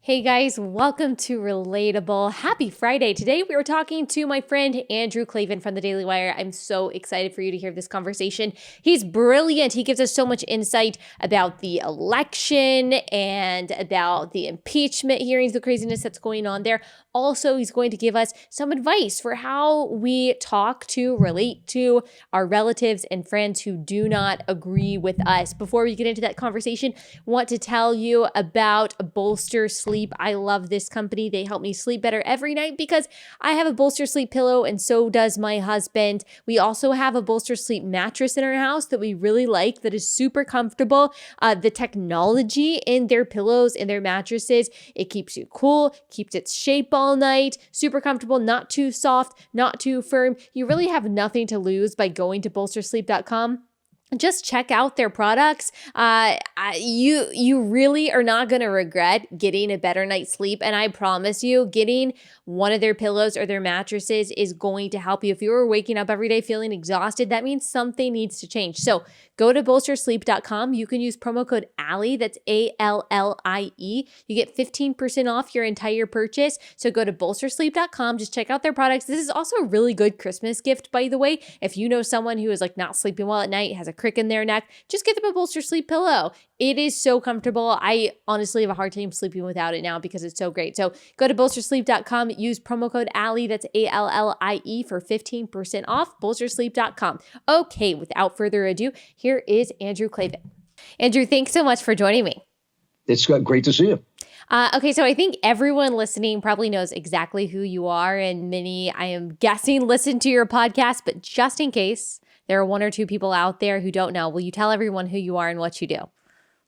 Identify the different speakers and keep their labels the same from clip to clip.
Speaker 1: Hey guys, welcome to Relatable. Happy Friday. Today we are talking to my friend Andrew Klavan from the Daily Wire. I'm so excited for you to hear this conversation. He's brilliant. He gives us so much insight about the election and about the impeachment hearings, the craziness that's going on there. Also, he's going to give us some advice for how we talk to, relate to our relatives and friends who do not agree with us. Before we get into that conversation, I want to tell you about Bolster Sleep. I love this company. They help me sleep better every night because I have a Bolster Sleep pillow and so does my husband. We also have a Bolster Sleep mattress in our house that we really like that is super comfortable. The technology in their pillows and their mattresses, it keeps you cool, keeps its shape all night, super comfortable, not too soft, not too firm. You really have nothing to lose by going to bolstersleep.com. Just check out their products. You really are not going to regret getting a better night's sleep. And I promise you, getting one of their pillows or their mattresses is going to help you. If you are waking up every day feeling exhausted, that means something needs to change. So go to bolstersleep.com. You can use promo code Allie. That's ALLIE. You get 15% off your entire purchase. So go to bolstersleep.com. Just check out their products. This is also a really good Christmas gift, by the way. If you know someone who is like not sleeping well at night, has a crick in their neck, just get them a Bolster Sleep pillow. It is so comfortable. I honestly have a hard time sleeping without it now because it's so great. So go to bolstersleep.com, use promo code Allie, that's ALLIE, for 15% off, bolstersleep.com. Okay, without further ado, here is Andrew Klavan. Andrew, thanks so much for joining me.
Speaker 2: It's great to see you.
Speaker 1: Okay, so I think everyone listening probably knows exactly who you are, and many, I am guessing, listen to your podcast, but just in case there are one or two people out there who don't know, will you tell everyone who you are and what you do?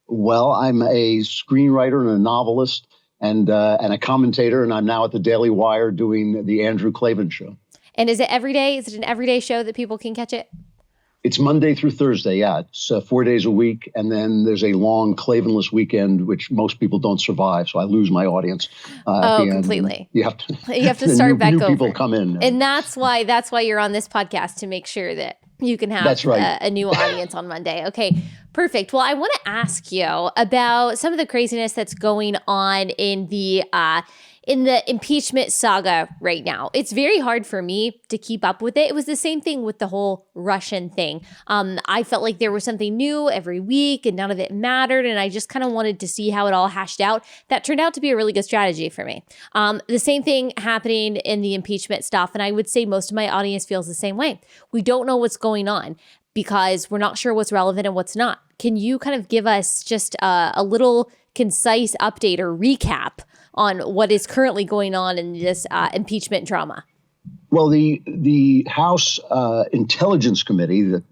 Speaker 2: Well, I'm a screenwriter and a novelist and a commentator, and I'm now at the Daily Wire doing the Andrew Klavan Show.
Speaker 1: And is it every day? Is it an everyday show that people can catch it?
Speaker 2: It's Monday through Thursday, yeah. It's 4 days a week, and then there's a long Klavanless weekend, which most people don't survive, so I lose my audience at the end.
Speaker 1: Completely.
Speaker 2: You have to
Speaker 1: start back over.
Speaker 2: New people come in.
Speaker 1: And that's why you're on this podcast, to make sure that you can have
Speaker 2: That's right.
Speaker 1: a new audience on Monday. Okay, perfect. Well, I want to ask you about some of the craziness that's going on in the impeachment saga right now. It's very hard for me to keep up with it. It was the same thing with the whole Russian thing. I felt like there was something new every week and none of it mattered. And I just kind of wanted to see how it all hashed out. That turned out to be a really good strategy for me. The same thing happening in the impeachment stuff. And I would say most of my audience feels the same way. We don't know what's going on because we're not sure what's relevant and what's not. Can you kind of give us just a little concise update or recap on what is currently going on in this impeachment drama?
Speaker 2: Well, the House Intelligence Committee, the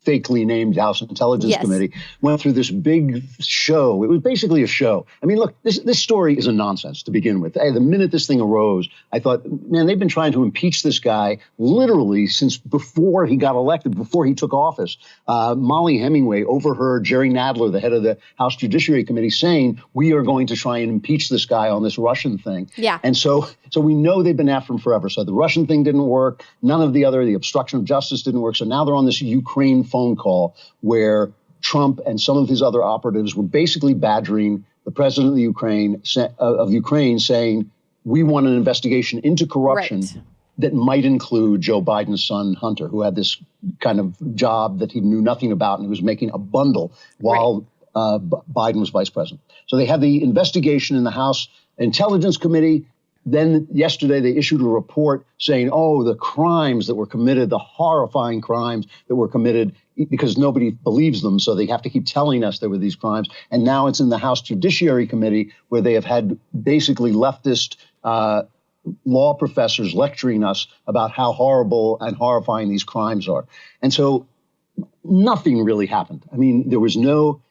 Speaker 2: fakely named House Intelligence Committee, went through this big show. It was basically a show. I mean, look, this story is a nonsense to begin with. The minute this thing arose, I thought, man, they've been trying to impeach this guy literally since before he got elected, before he took office. Molly Hemingway overheard Jerry Nadler, the head of the House Judiciary Committee, saying, we are going to try and impeach this guy on this Russian thing.
Speaker 1: Yeah.
Speaker 2: And so we know they've been after him forever. So the Russian thing didn't work. None of the obstruction of justice didn't work. So now they're on this Ukraine phone call where Trump and some of his other operatives were basically badgering the president of Ukraine, saying, we want an investigation into corruption that might include Joe Biden's son, Hunter, who had this kind of job that he knew nothing about and he was making a bundle while Biden was vice president. So they had the investigation in the House Intelligence Committee. Then yesterday they issued a report saying, oh, the crimes that were committed, the horrifying crimes that were committed, because nobody believes them. So they have to keep telling us there were these crimes. And now it's in the House Judiciary Committee where they have had basically leftist law professors lecturing us about how horrible and horrifying these crimes are. And so nothing really happened. I mean, there was no,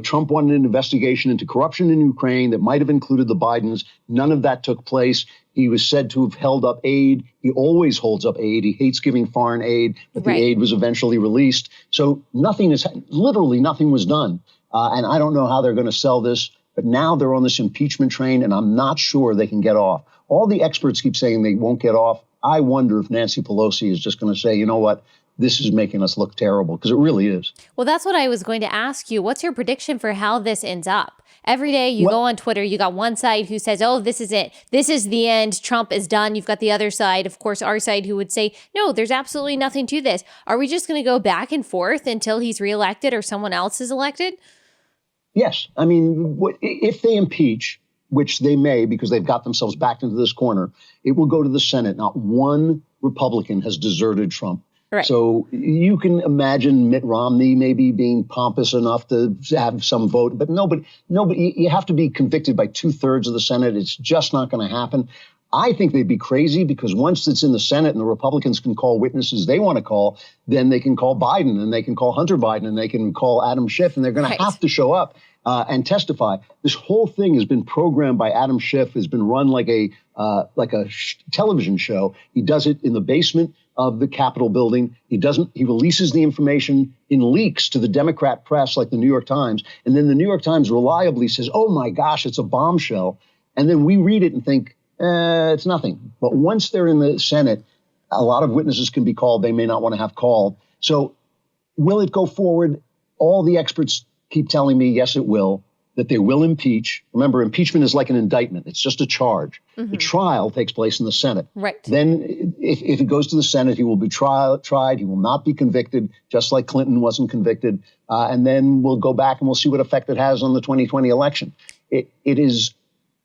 Speaker 2: Trump wanted an investigation into corruption in Ukraine that might have included the Bidens. None of that took place. He was said to have held up aid. He always holds up aid. He hates giving foreign aid, but the aid was eventually released. So literally nothing was done. And I don't know how they're going to sell this, but now they're on this impeachment train, and I'm not sure they can get off. All the experts keep saying they won't get off. I wonder if Nancy Pelosi is just going to say, you know what? this is making us look terrible, because it really is.
Speaker 1: Well, that's what I was going to ask you. What's your prediction for how this ends up? Every day you go on Twitter, you got one side who says, oh, this is it. This is the end. Trump is done. You've got the other side, of course, our side, who would say, no, there's absolutely nothing to this. Are we just going to go back and forth until he's reelected or someone else is elected?
Speaker 2: Yes. I mean, if they impeach, which they may because they've got themselves backed into this corner, it will go to the Senate. Not one Republican has deserted Trump.
Speaker 1: Right.
Speaker 2: So you can imagine Mitt Romney maybe being pompous enough to have some vote, but nobody, you have to be convicted by 2/3 of the Senate. It's just not going to happen. I think they'd be crazy, because once it's in the Senate and the Republicans can call witnesses they want to call, then they can call Biden and they can call Hunter Biden and they can call Adam Schiff, and they're going to have to show up and testify. This whole thing has been programmed by Adam Schiff, has been run like a television show. He does it in the basement of the Capitol building. He releases the information in leaks to the Democrat press, like the New York Times. And then the New York Times reliably says, oh my gosh, it's a bombshell. And then we read it and think, it's nothing. But once they're in the Senate, a lot of witnesses can be called they may not want to have called. So will it go forward? All the experts keep telling me, yes, it will, that they will impeach. Remember, impeachment is like an indictment. It's just a charge. Mm-hmm. The trial takes place in the Senate.
Speaker 1: Right.
Speaker 2: Then if it goes to the Senate, he will be tried. He will not be convicted, just like Clinton wasn't convicted. And then we'll go back and we'll see what effect it has on the 2020 election. It is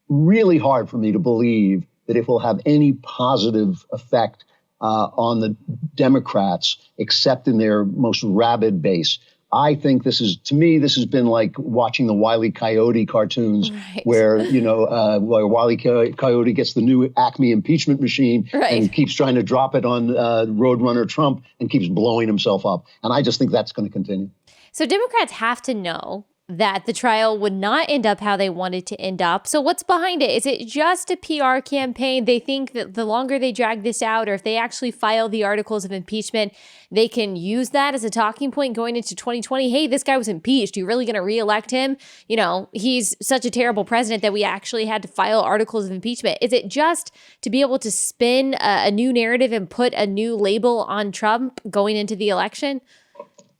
Speaker 2: really hard for me to believe that it will have any positive effect on the Democrats, except in their most rabid base. I think this has been like watching the Wile E. Coyote cartoons, right, where Wile E. Coyote gets the new Acme impeachment machine, right, and keeps trying to drop it on Roadrunner Trump and keeps blowing himself up. And I just think that's going to continue.
Speaker 1: So Democrats have to know that the trial would not end up how they wanted to end up. So what's behind it? Is it just a PR campaign? They think that the longer they drag this out, or if they actually file the articles of impeachment, they can use that as a talking point going into 2020. Hey, this guy was impeached. You're really going to reelect him? You know, he's such a terrible president that we actually had to file articles of impeachment. Is it just to be able to spin a new narrative and put a new label on Trump going into the election?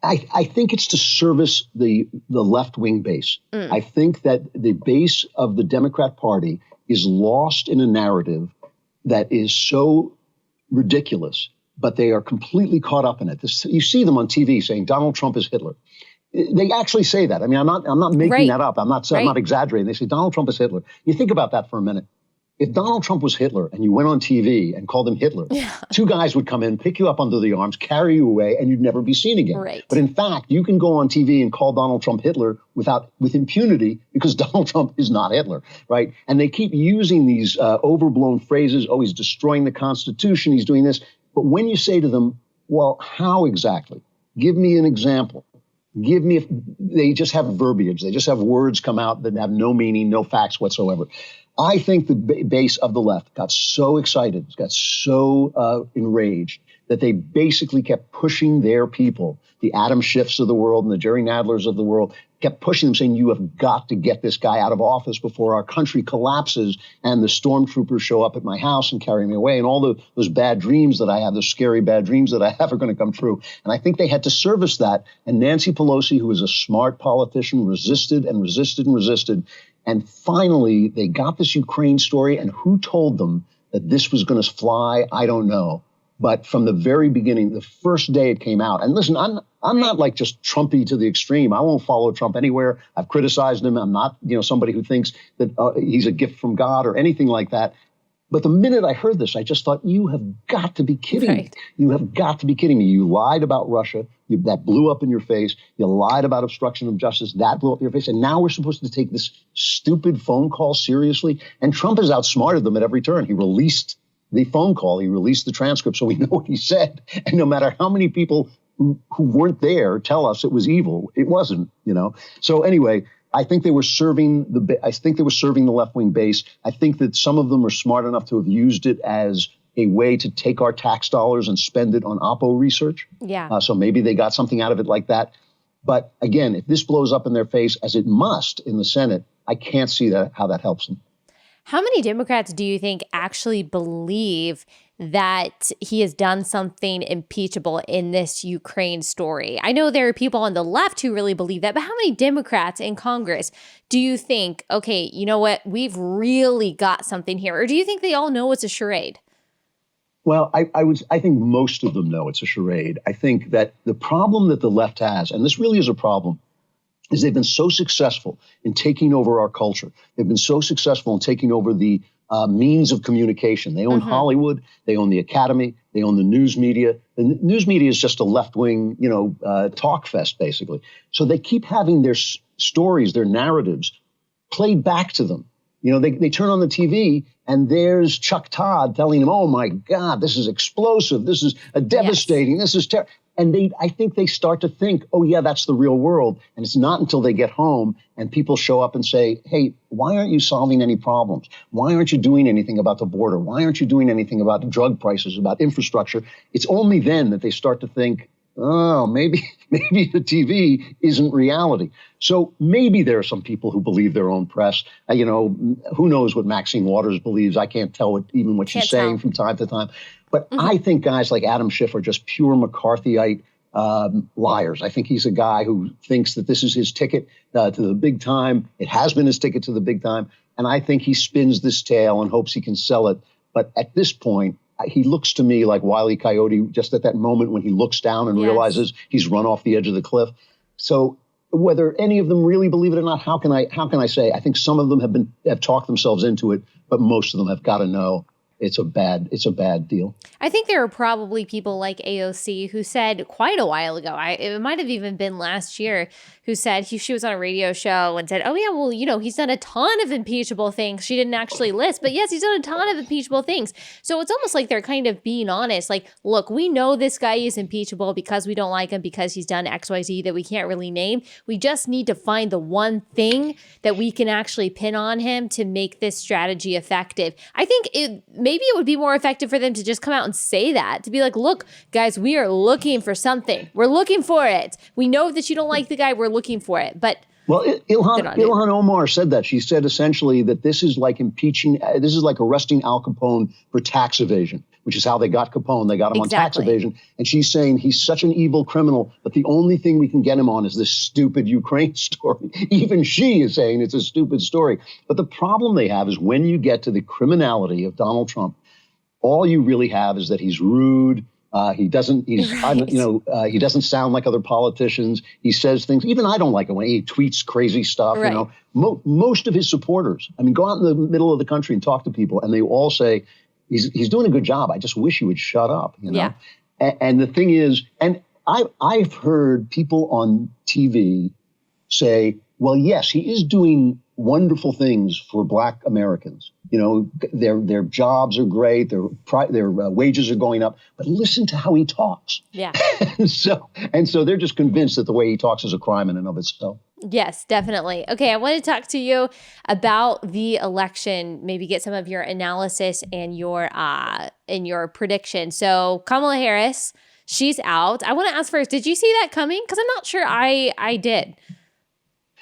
Speaker 2: I think it's to service the left-wing base. I think that the base of the Democrat Party is lost in a narrative that is so ridiculous, but they are completely caught up in it. You see them on TV saying Donald Trump is Hitler. They actually say that. I mean, I'm not making that up. I'm not exaggerating. They say Donald Trump is Hitler. You think about that for a minute. If Donald Trump was Hitler and you went on TV and called him Hitler, two guys would come in, pick you up under the arms, carry you away, and you'd never be seen again.
Speaker 1: Right.
Speaker 2: But in fact, you can go on TV and call Donald Trump Hitler with impunity, because Donald Trump is not Hitler, right? And they keep using these overblown phrases. Oh, he's destroying the Constitution. He's doing this. But when you say to them, well, how exactly? Give me an example. They just have verbiage. They just have words come out that have no meaning, no facts whatsoever. I think the base of the left got so excited, got so enraged, that they basically kept pushing their people, the Adam Schiffs of the world and the Jerry Nadlers of the world, kept pushing them, saying, you have got to get this guy out of office before our country collapses and the stormtroopers show up at my house and carry me away. And all those bad dreams that I have, those scary bad dreams that I have, are going to come true. And I think they had to service that. And Nancy Pelosi, who is a smart politician, resisted and resisted and resisted. And finally, they got this Ukraine story. And who told them that this was going to fly? I don't know. But from the very beginning, the first day it came out, and listen, I'm not like just Trumpy to the extreme. I won't follow Trump anywhere. I've criticized him. I'm not, somebody who thinks that he's a gift from God or anything like that. But the minute I heard this, I just thought, you have got to be kidding me. You have got to be kidding me. You lied about Russia. That blew up in your face. You lied about obstruction of justice. That blew up in your face. And now we're supposed to take this stupid phone call seriously. And Trump has outsmarted them at every turn. He released the phone call. He released the transcript, so we know what he said. And no matter how many people who weren't there tell us it was evil, it wasn't, So anyway, I think they were serving the left-wing base. I think that some of them are smart enough to have used it as a way to take our tax dollars and spend it on Oppo research.
Speaker 1: Yeah.
Speaker 2: So maybe they got something out of it like that. But again, if this blows up in their face, as it must in the Senate, I can't see how that helps them.
Speaker 1: How many Democrats do you think actually believe that he has done something impeachable in this Ukraine story? I know there are people on the left who really believe that, but how many Democrats in Congress do you think, okay, you know what, we've really got something here? Or do you think they all know it's a charade?
Speaker 2: Well, I think most of them know it's a charade. I think that the problem that the left has, and this really is a problem, is they've been so successful in taking over our culture. They've been so successful in taking over the means of communication. They own Hollywood. They own the Academy. They own the news media. The news media is just a left-wing, talk fest, basically. So they keep having their stories, their narratives played back to them. They turn on the TV and there's Chuck Todd telling them, oh, my God, this is explosive. This is devastating. This is terrible. And I think they start to think, oh, yeah, that's the real world. And it's not until they get home and people show up and say, hey, why aren't you solving any problems? Why aren't you doing anything about the border? Why aren't you doing anything about drug prices, about infrastructure? It's only then that they start to think, oh, maybe the TV isn't reality. So maybe there are some people who believe their own press. Who knows what Maxine Waters believes? I can't tell what she's saying from time to time. But I think guys like Adam Schiff are just pure McCarthyite liars. I think he's a guy who thinks that this is his ticket to the big time. It has been his ticket to the big time. And I think he spins this tale and hopes he can sell it. But at this point, he looks to me like Wile E. Coyote just at that moment when he looks down and realizes he's run off the edge of the cliff. So whether any of them really believe it or not, how can I say? I think some of them have talked themselves into it, but most of them have got to know it's a bad deal.
Speaker 1: I think there are probably people like AOC who said quite a while ago, it might have even been last year, who said she was on a radio show and said, oh yeah, well, he's done a ton of impeachable things. She didn't actually list, but yes, he's done a ton of impeachable things. So it's almost like they're kind of being honest. Like, look, we know this guy is impeachable because we don't like him because he's done XYZ that we can't really name. We just need to find the one thing that we can actually pin on him to make this strategy effective. I think maybe it would be more effective for them to just come out and say that, to be like, look, guys, we are looking for something. We're looking for it. We know that you don't like the guy. We're looking for it. But
Speaker 2: Ilhan Omar said that. She said essentially that this is like this is like arresting Al Capone for tax evasion, which is how they got Capone. They got him on tax evasion. And she's saying he's such an evil criminal, but the only thing we can get him on is this stupid Ukraine story. Even she is saying it's a stupid story. But the problem they have is when you get to the criminality of Donald Trump, all you really have is that he's rude. He doesn't sound like other politicians. He says things. Even I don't like it when he tweets crazy stuff.
Speaker 1: Right.
Speaker 2: Most of his supporters, go out in the middle of the country and talk to people, and they all say he's doing a good job. I just wish he would shut up.
Speaker 1: Yeah.
Speaker 2: And the thing is, and I've heard people on TV say, well, yes, he is doing wonderful things for Black Americans. Their jobs are great, their wages are going up, but listen to how he talks.
Speaker 1: Yeah.
Speaker 2: and so they're just convinced that the way he talks is a crime in and of itself.
Speaker 1: Yes, definitely. Okay, I want to talk to you about the election, maybe get some of your analysis and your prediction. So Kamala Harris, she's out. I want to ask first, did you see that coming? Because I'm not sure I did.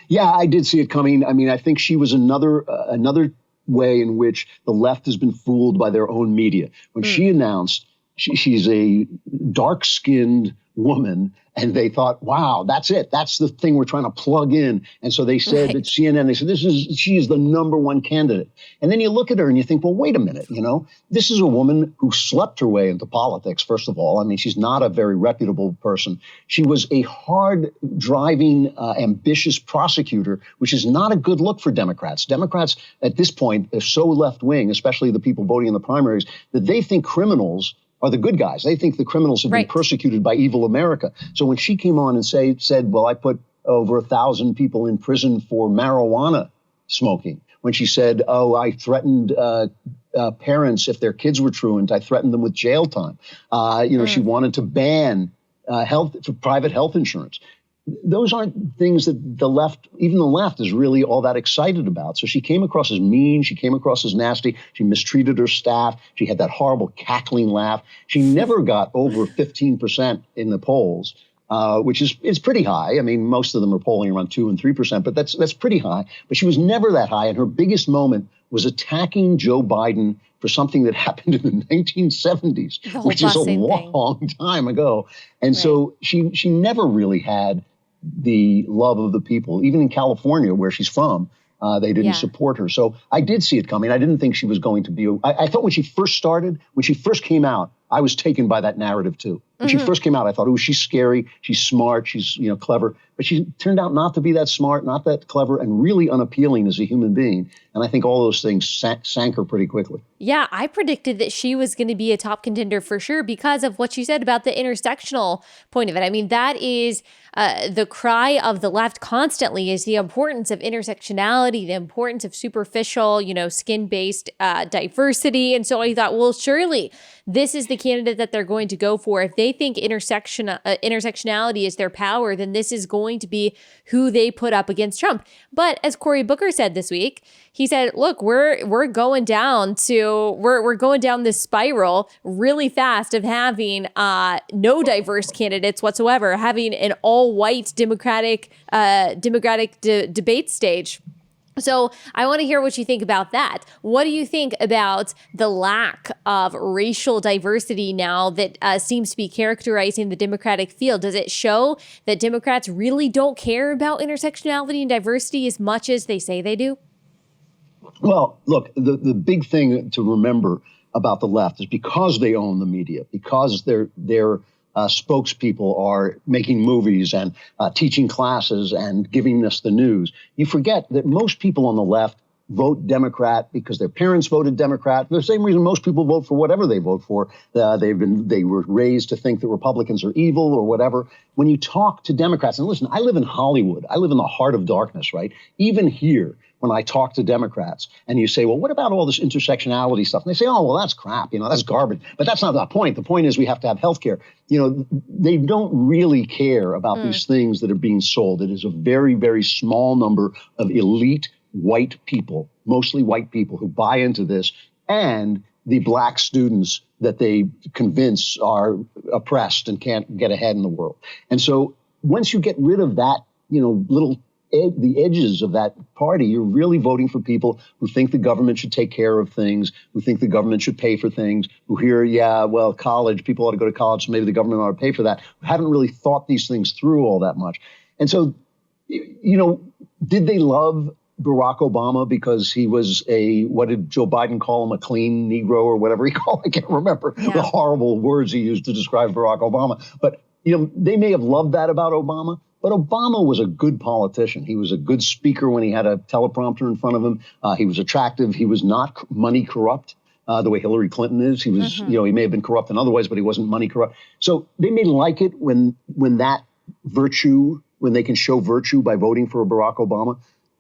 Speaker 2: Yeah, I did see it coming. I think she was another way in which the left has been fooled by their own media. When she announced she's a dark-skinned woman, and they thought, wow, that's it. That's the thing we're trying to plug in. And so they said at CNN, they said, she is the number one candidate. And then you look at her and you think, well, wait a minute, this is a woman who slept her way into politics, first of all. She's not a very reputable person. She was a hard-driving, ambitious prosecutor, which is not a good look for Democrats. Democrats, at this point, are so left-wing, especially the people voting in the primaries, that they think criminals are the good guys. They think the criminals have been persecuted by evil America. So when she came on and said, well, I put over 1,000 people in prison for marijuana smoking. When she said, oh, I threatened parents if their kids were truant, I threatened them with jail time. She wanted to ban private health insurance. Those aren't things that even the left is really all that excited about. So she came across as mean. She came across as nasty. She mistreated her staff. She had that horrible cackling laugh. She never got over 15% in the polls, which is pretty high. Most of them are polling around 2 and 3%, but that's pretty high. But she was never that high. And her biggest moment was attacking Joe Biden for something that happened in the 1970s, which is a long time ago. And so she never really had the love of the people. Even in California, where she's from, they didn't support her. So I did see it coming. I didn't think she was going to be. I thought when she first came out, I was taken by that narrative too. When she first came out, I thought, oh, she's scary, she's smart, she's clever. But she turned out not to be that smart, not that clever, and really unappealing as a human being. And I think all those things sank her pretty quickly.
Speaker 1: Yeah, I predicted that she was going to be a top contender for sure because of what you said about the intersectional point of it. I mean, that is the cry of the left constantly, is the importance of intersectionality, the importance of superficial, skin-based diversity. And so I thought, well, surely this is the candidate that they're going to go for. If they think intersectionality is their power, then this is going to be who they put up against Trump. But as Cory Booker said this week, he said, look, we're going down this spiral really fast of having no diverse candidates whatsoever, having an all-white Democratic debate stage. So I want to hear what you think about that. What do you think about the lack of racial diversity now that seems to be characterizing the Democratic field? Does it show that Democrats really don't care about intersectionality and diversity as much as they say they do?
Speaker 2: Well, look, the big thing to remember about the left is because they own the media, because their spokespeople are making movies and teaching classes and giving us the news. You forget that most people on the left vote Democrat because their parents voted Democrat. For the same reason most people vote for whatever they vote for. They were raised to think that Republicans are evil or whatever. When you talk to Democrats, and listen, I live in Hollywood. I live in the heart of darkness, right? Even here, when I talk to Democrats and you say, well, what about all this intersectionality stuff? And they say, oh, well, that's crap. That's garbage. But that's not the point. The point is we have to have health care. They don't really care about these things that are being sold. It is a very, very small number of elite white people, mostly white people, who buy into this, and the black students that they convince are oppressed and can't get ahead in the world. And so once you get rid of that, the edges of that party, you're really voting for people who think the government should take care of things, who think the government should pay for things, who hear, college, people ought to go to college, so maybe the government ought to pay for that, who haven't really thought these things through all that much. And so, did they love Barack Obama because he was what did Joe Biden call him, a clean Negro or whatever he called? I can't remember the horrible words he used to describe Barack Obama. But, they may have loved that about Obama. But Obama was a good politician. He was a good speaker when he had a teleprompter in front of him. He was attractive. He was not money corrupt the way Hillary Clinton is. He was, he may have been corrupt in other ways, but he wasn't money corrupt. So they may like it when that virtue, when they can show virtue by voting for Barack Obama.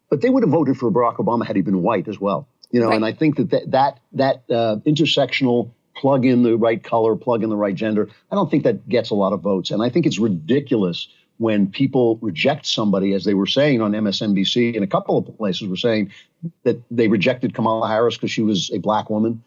Speaker 2: But they would have voted for Barack Obama had he been white as well. Right. And I think that intersectional plug in the right color, plug in the right gender, I don't think that gets a lot of votes. And I think it's ridiculous when people reject somebody, as they were saying on MSNBC, and a couple of places were saying that they rejected Kamala Harris because she was a black woman.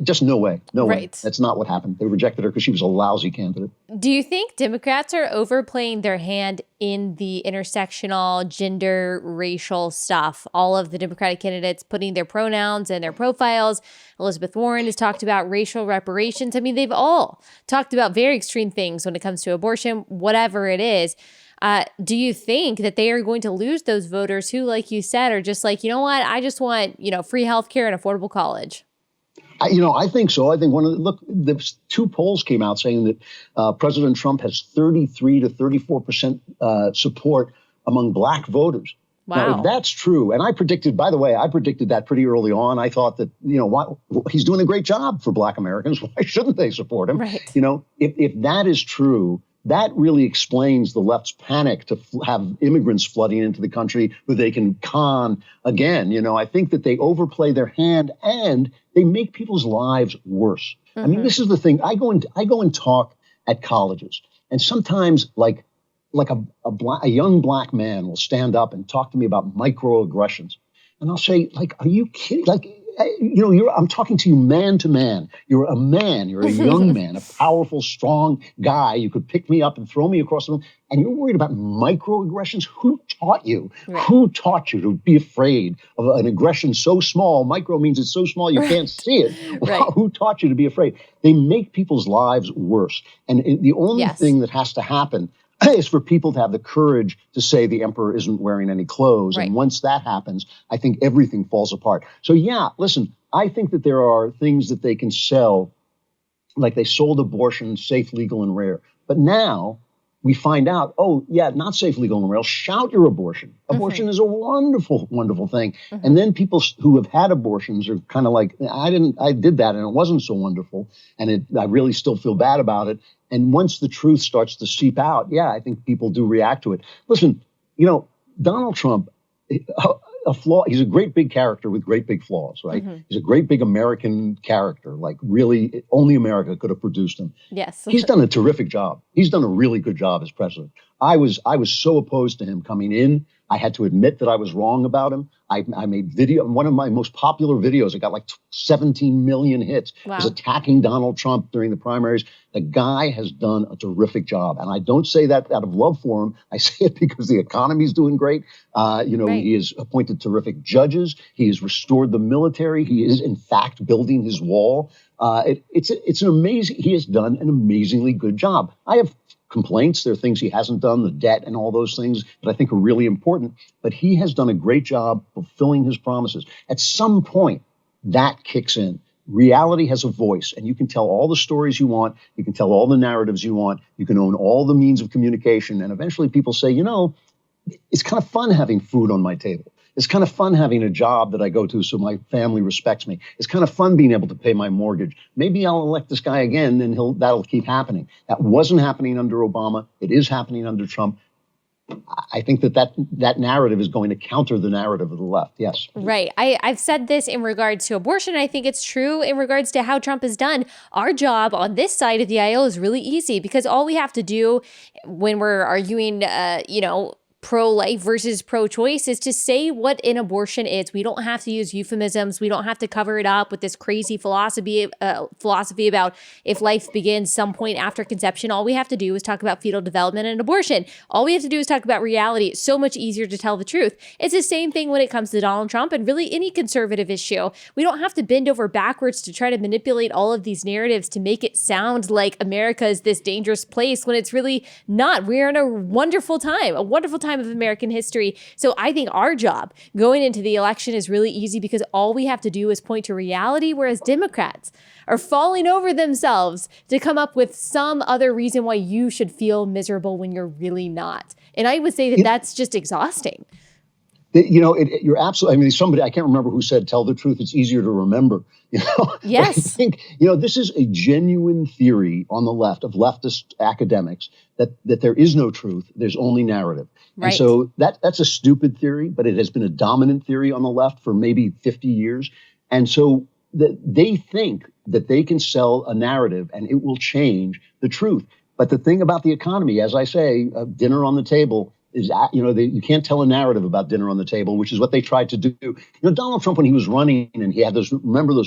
Speaker 2: Just no way. No way. That's not what happened. They rejected her because she was a lousy candidate.
Speaker 1: Do you think Democrats are overplaying their hand in the intersectional, gender, racial stuff? All of the Democratic candidates putting their pronouns in their profiles. Elizabeth Warren has talked about racial reparations. I mean, they've all talked about very extreme things when it comes to abortion, whatever it is. Do you think that they are going to lose those voters who, like you said, are just like, you know what, I just want, free healthcare and affordable college?
Speaker 2: I think so. I think the two polls came out saying that President Trump has 33 to 34% support among black voters.
Speaker 1: Wow.
Speaker 2: Now, if that's true, and I predicted that pretty early on. I thought that, he's doing a great job for black Americans. Why shouldn't they support him?
Speaker 1: Right.
Speaker 2: If that is true, that really explains the left's panic to have immigrants flooding into the country who they can con again. I think that they overplay their hand and they make people's lives worse. Mm-hmm. I mean, this is the thing. I go and talk at colleges, and sometimes like a young black man will stand up and talk to me about microaggressions. And I'll say, are you kidding? I'm talking to you man to man. You're a man. You're a young man, a powerful, strong guy. You could pick me up and throw me across the room. And you're worried about microaggressions? Who taught you? Right. Who taught you to be afraid of an aggression so small? Micro means it's so small you can't see it. Right. Who taught you to be afraid? They make people's lives worse. And the only thing that has to happen is for people to have the courage to say the emperor isn't wearing any clothes. Right. And once that happens, I think everything falls apart. So yeah, listen, I think that there are things that they can sell, like they sold abortion, safe, legal, and rare. But now we find out, oh yeah, not safe, legal, and rare. Shout your abortion. Abortion is a wonderful, wonderful thing. And then people who have had abortions are kind of like, I did that and it wasn't so wonderful. And I really still feel bad about it. And once the truth starts to seep out, yeah, I think people do react to it. Listen, Donald Trump, he's a great big character with great big flaws, right? He's a great big American character, like really only America could have produced him. Yes. He's done a terrific job. He's done a really good job as president. I was so opposed to him coming in. I had to admit that I was wrong about him. I made one of my most popular videos. It got like 17 million hits. Wow. Was attacking Donald Trump during the primaries. The guy has done a terrific job. And I don't say that out of love for him. I say it because the economy's doing great. Right. He has appointed terrific judges. He has restored the military. He is, in fact, building his wall. It's an amazing, he has done an amazingly good job. I have complaints. There are things he hasn't done, the debt and all those things that I think are really important. But he has done a great job fulfilling his promises. At some point, that kicks in. Reality has a voice, and you can tell all the stories you want. You can tell all the narratives you want. You can own all the means of communication. And eventually people say, it's kind of fun having food on my table. It's kind of fun having a job that I go to so my family respects me. It's kind of fun being able to pay my mortgage. Maybe I'll elect this guy again and that'll keep happening. That wasn't happening under Obama. It is happening under Trump. I think that narrative is going to counter the narrative of the left. Yes. Right.
Speaker 1: I've said this in regards to abortion. I think it's true in regards to how Trump has done. Our job on this side of the aisle is really easy because all we have to do when we're arguing, pro-life versus pro-choice is to say what an abortion is. We don't have to use euphemisms. We don't have to cover it up with this crazy philosophy about if life begins some point after conception. All we have to do is talk about fetal development and abortion. All we have to do is talk about reality. It's so much easier to tell the truth. It's the same thing when it comes to Donald Trump and really any conservative issue. We don't have to bend over backwards to try to manipulate all of these narratives to make it sound like America is this dangerous place when it's really not. We're in a wonderful time of American history. So I think our job going into the election is really easy because all we have to do is point to reality, whereas Democrats are falling over themselves to come up with some other reason why you should feel miserable when you're really not. And I would say that that's just exhausting.
Speaker 2: You're absolutely, somebody, I can't remember who said, tell the truth, it's easier to remember.
Speaker 1: Yes.
Speaker 2: I think, this is a genuine theory on the left of leftist academics that there is no truth, there's only narrative. Right. And so that's a stupid theory, but it has been a dominant theory on the left for maybe 50 years. And so they think that they can sell a narrative and it will change the truth. But the thing about the economy, as I say, dinner on the table, is, you can't tell a narrative about dinner on the table, which is what they tried to do. Donald Trump, when he was running and he had those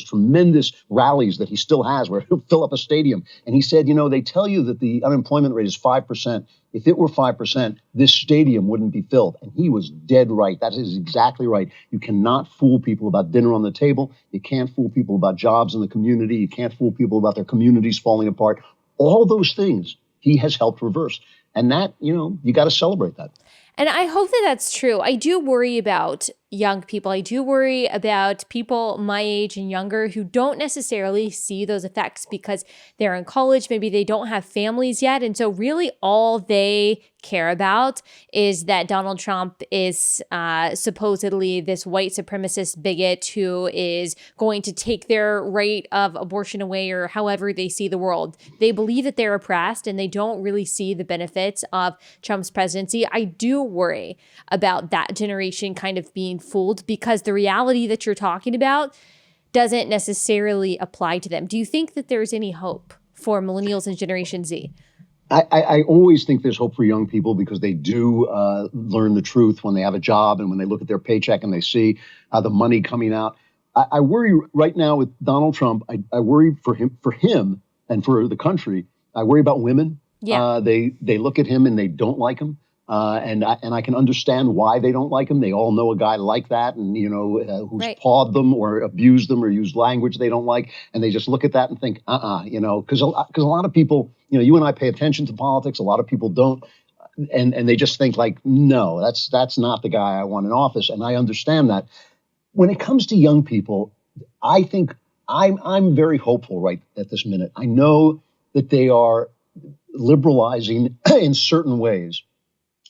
Speaker 2: tremendous rallies that he still has where he'll fill up a stadium. And he said, they tell you that the unemployment rate is 5%. If it were 5%, this stadium wouldn't be filled. And he was dead right. That is exactly right. You cannot fool people about dinner on the table. You can't fool people about jobs in the community. You can't fool people about their communities falling apart. All those things he has helped reverse. And that, you got to celebrate that.
Speaker 1: And I hope that that's true. I do worry about young people. I do worry about people my age and younger who don't necessarily see those effects because they're in college. Maybe they don't have families yet. And so really all they care about is that Donald Trump is supposedly this white supremacist bigot who is going to take their right of abortion away or however they see the world. They believe that they're oppressed and they don't really see the benefits of Trump's presidency. I do worry about that generation kind of being fooled because the reality that you're talking about doesn't necessarily apply to them. Do you think that there's any hope for millennials and Generation Z?
Speaker 2: I always think there's hope for young people because they do learn the truth when they have a job and when they look at their paycheck and they see the money coming out. I worry right now with Donald Trump. I worry for him and for the country. I worry about women.
Speaker 1: Yeah.
Speaker 2: They look at him and they don't like him. And I can understand why they don't like him. They all know a guy like that, and who's
Speaker 1: Right.
Speaker 2: pawed them or abused them or used language they don't like, and they just look at that and think, because a lot of people, you and I pay attention to politics. A lot of people don't, and they just think like, no, that's not the guy I want in office, and I understand that. When it comes to young people, I think I'm very hopeful right at this minute. I know that they are liberalizing in certain ways.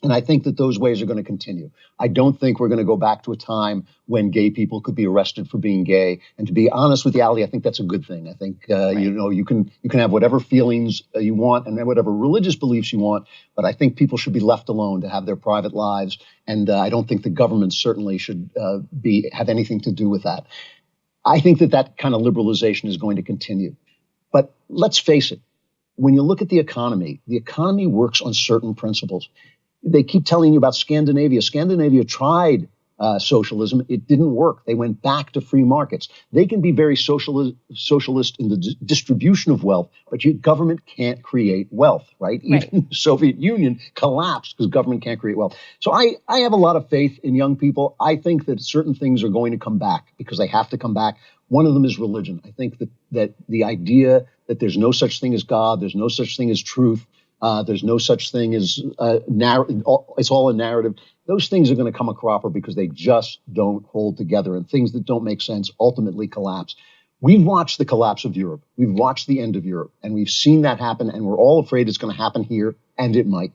Speaker 2: And I think that those ways are going to continue. I don't think we're going to go back to a time when gay people could be arrested for being gay. And to be honest with you, Allie, I think that's a good thing. I think
Speaker 1: Right.
Speaker 2: you can have whatever feelings you want and whatever religious beliefs you want, but I think people should be left alone to have their private lives. And I don't think the government certainly should have anything to do with that. I think that kind of liberalization is going to continue. But let's face it, when you look at the economy works on certain principles. They keep telling you about Scandinavia. Scandinavia tried socialism. It didn't work. They went back to free markets. They can be very socialist in the distribution of wealth, but your government can't create wealth, right?
Speaker 1: Right.
Speaker 2: Even the Soviet Union collapsed because government can't create wealth. So I have a lot of faith in young people. I think that certain things are going to come back because they have to come back. One of them is religion. I think that the idea that there's no such thing as God, there's no such thing as truth, there's no such thing as narrative. It's all a narrative. Those things are going to come a cropper because they just don't hold together, and things that don't make sense ultimately collapse. We've watched the collapse of Europe. We've watched the end of Europe, and we've seen that happen, and we're all afraid it's going to happen here, and it might.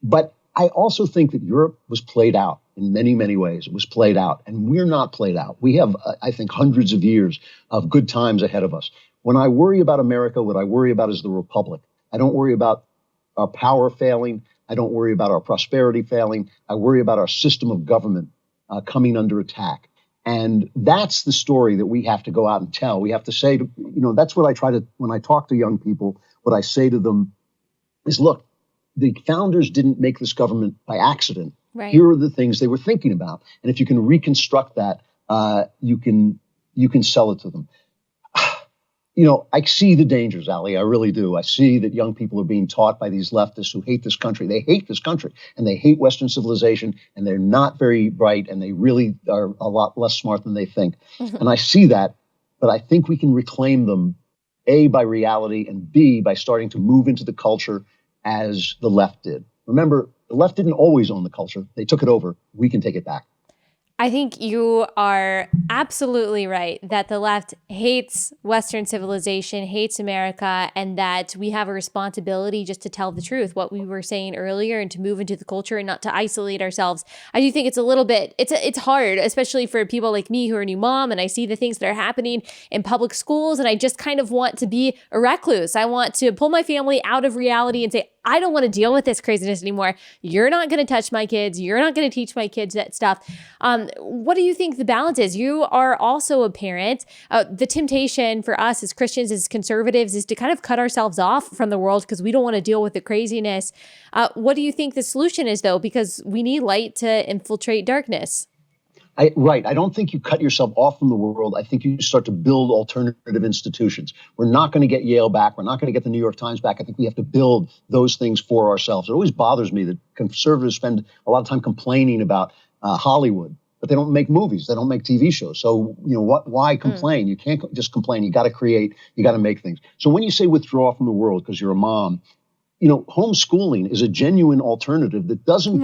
Speaker 2: But I also think that Europe was played out in many, many ways. It was played out, and we're not played out. We have, I think, hundreds of years of good times ahead of us. When I worry about America, what I worry about is the republic. I don't worry about our power failing. I don't worry about our prosperity failing. I worry about our system of government coming under attack. And that's the story that we have to go out and tell. We have to say, that's what I try to, when I talk to young people, what I say to them is, look, the founders didn't make this government by accident.
Speaker 1: Right.
Speaker 2: Here are the things they were thinking about. And if you can reconstruct that, you can sell it to them. I see the dangers, Allie. I really do. I see that young people are being taught by these leftists who hate this country. They hate this country, and they hate Western civilization, and they're not very bright, and they really are a lot less smart than they think. Mm-hmm. And I see that, but I think we can reclaim them, A, by reality, and B, by starting to move into the culture as the left did. Remember, the left didn't always own the culture. They took it over. We can take it back.
Speaker 1: I think you are absolutely right that the left hates Western civilization, hates America, and that we have a responsibility just to tell the truth, what we were saying earlier, and to move into the culture and not to isolate ourselves. I do think it's a little bit, it's hard, especially for people like me who are a new mom, and I see the things that are happening in public schools, and I just kind of want to be a recluse. I want to pull my family out of reality and say, I don't want to deal with this craziness anymore. You're not going to touch my kids. You're not going to teach my kids that stuff. What do you think the balance is? You are also a parent. The temptation for us as Christians, as conservatives, is to kind of cut ourselves off from the world because we don't want to deal with the craziness. What do you think the solution is, though? Because we need light to infiltrate darkness.
Speaker 2: Right. I don't think you cut yourself off from the world. I think you start to build alternative institutions. We're not going to get Yale back. We're not going to get the New York Times back. I think we have to build those things for ourselves. It always bothers me that conservatives spend a lot of time complaining about Hollywood, but they don't make movies. They don't make TV shows. So, why complain? You can't just complain. You got to create. You got to make things. So when you say withdraw from the world because you're a mom, homeschooling is a genuine alternative that doesn't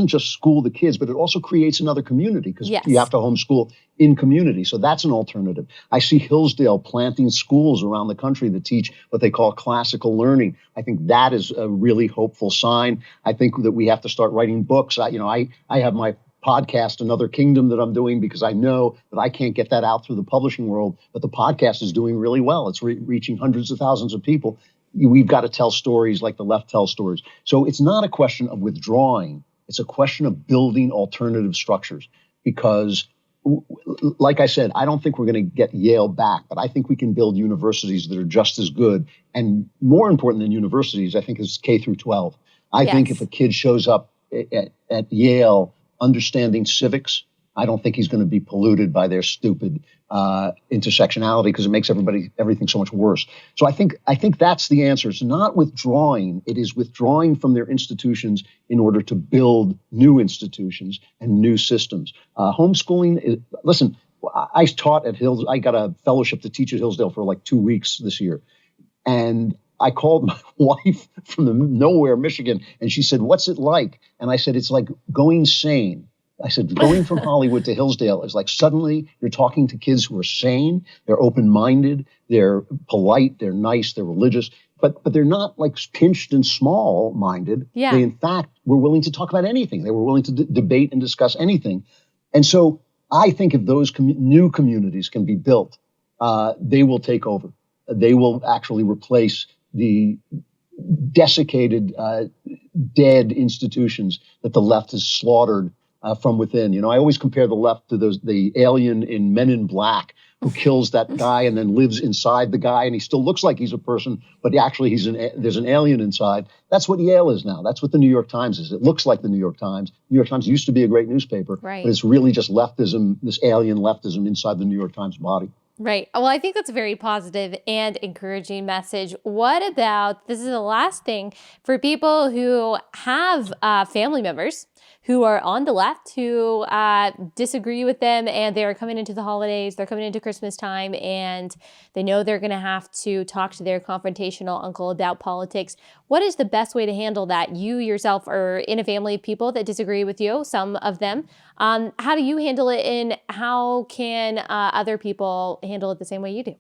Speaker 2: just school the kids, but it also creates another community because you have to homeschool in community. So that's an alternative. I see Hillsdale planting schools around the country that teach what they call classical learning. I think that is a really hopeful sign. I think that we have to start writing books. I have my podcast, Another Kingdom, that I'm doing because I know that I can't get that out through the publishing world, but the podcast is doing really well. It's reaching hundreds of thousands of people. We've got to tell stories like the left tells stories. So it's not a question of withdrawing. It's a question of building alternative structures because, like I said, I don't think we're going to get Yale back, but I think we can build universities that are just as good. And more important than universities, I think, is K through 12. I think if a kid shows up at Yale understanding civics, I don't think he's going to be polluted by their stupid intersectionality, because it makes everything so much worse. So I think that's the answer. It's not withdrawing. It is withdrawing from their institutions in order to build new institutions and new systems. Homeschooling, listen, I taught at Hills. I got a fellowship to teach at Hillsdale for like 2 weeks this year. And I called my wife from nowhere, Michigan, and she said, "What's it like?" And I said, "It's like going sane." I said, going from Hollywood to Hillsdale is like suddenly you're talking to kids who are sane, they're open-minded, they're polite, they're nice, they're religious, but they're not like pinched and small-minded.
Speaker 1: Yeah.
Speaker 2: They, in fact, were willing to talk about anything. They were willing to debate and discuss anything. And so I think if those new communities can be built, they will take over. They will actually replace the desiccated, dead institutions that the left has slaughtered from within. You know, I always compare the left to the alien in Men in Black who kills that guy and then lives inside the guy, and he still looks like he's a person, but actually there's an alien inside. That's what Yale is now. That's what the New York Times is. It looks like the New York Times. New York Times used to be a great newspaper,
Speaker 1: right,
Speaker 2: but it's really just leftism, this alien leftism inside the New York Times body.
Speaker 1: Right. Well, I think that's a very positive and encouraging message. What about, this is the last thing, for people who have family members who are on the left, who disagree with them, and they're coming into the holidays, they're coming into Christmas time, and they know they're going to have to talk to their confrontational uncle about politics. What is the best way to handle that? You yourself are in a family of people that disagree with you, some of them. How do you handle it, and how can other people handle it the same way you do?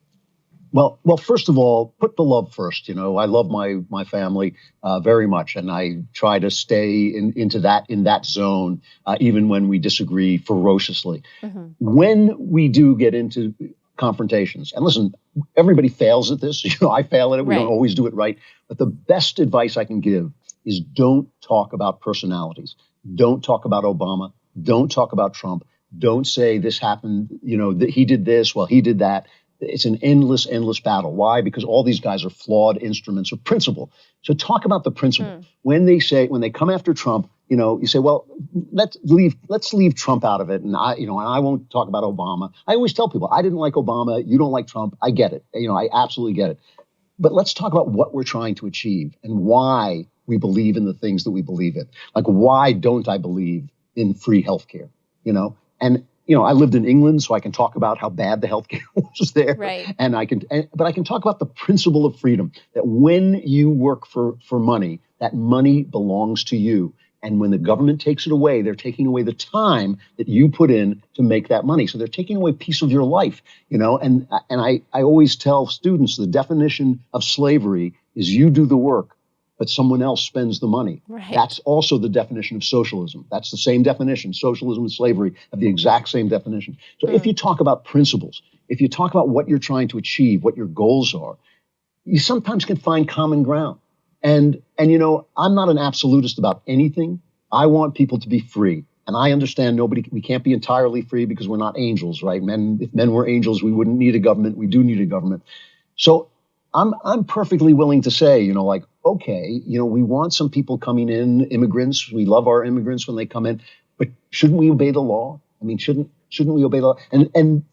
Speaker 2: Well, first of all, put the love first. You know, I love my family very much, and I try to stay in that zone, even when we disagree ferociously. Mm-hmm. When we do get into confrontations, and listen, everybody fails at this. You know, I fail at it. We don't always do it right. But the best advice I can give is don't talk about personalities. Don't talk about Obama. Don't talk about Trump. Don't say this happened. You know, he did this. Well, he did that. It's an endless battle. Why? Because all these guys are flawed instruments of principle. So talk about the principle. When they come after Trump, you know, you say, well, let's leave Trump out of it. And I won't talk about Obama. I always tell people, I didn't like Obama. You don't like Trump. I get it. You know, I absolutely get it. But let's talk about what we're trying to achieve and why we believe in the things that we believe in. Like, why don't I believe in free healthcare? You know, and you know, I lived in England, so I can talk about how bad the healthcare was there.
Speaker 1: Right.
Speaker 2: But I can talk about the principle of freedom, that when you work for money, that money belongs to you. And when the government takes it away, they're taking away the time that you put in to make that money. So they're taking away a piece of your life, you know, and I always tell students the definition of slavery is you do the work, but someone else spends the money.
Speaker 1: Right.
Speaker 2: That's also the definition of socialism. That's the same definition. Socialism and slavery have the exact same definition. So if you talk about principles, if you talk about what you're trying to achieve, what your goals are, you sometimes can find common ground. And you know, I'm not an absolutist about anything. I want people to be free. And I understand we can't be entirely free because we're not angels, right? If men were angels, we wouldn't need a government. We do need a government. So I'm perfectly willing to say, you know, like, okay, you know, we want some people coming in, immigrants. We love our immigrants when they come in, but shouldn't we obey the law? I mean, shouldn't we obey the law? And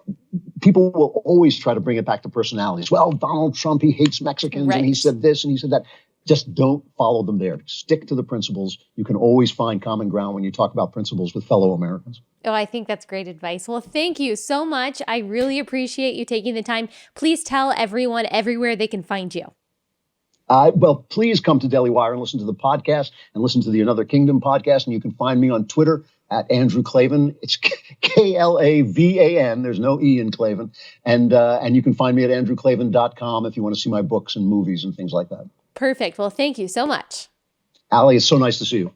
Speaker 2: people will always try to bring it back to personalities. Well, Donald Trump, he hates Mexicans, and he said this and he said that. Just don't follow them there. Stick to the principles. You can always find common ground when you talk about principles with fellow Americans.
Speaker 1: Oh, I think that's great advice. Well, thank you so much. I really appreciate you taking the time. Please tell everyone everywhere they can find you.
Speaker 2: Well, please come to Daily Wire and listen to the podcast and listen to the Another Kingdom podcast. And you can find me on Twitter at Andrew Klavan. It's Klavan. There's no E in Klavan. And you can find me at andrewklavan.com if you want to see my books and movies and things like that.
Speaker 1: Perfect. Well, thank you so much.
Speaker 2: Allie, it's so nice to see you.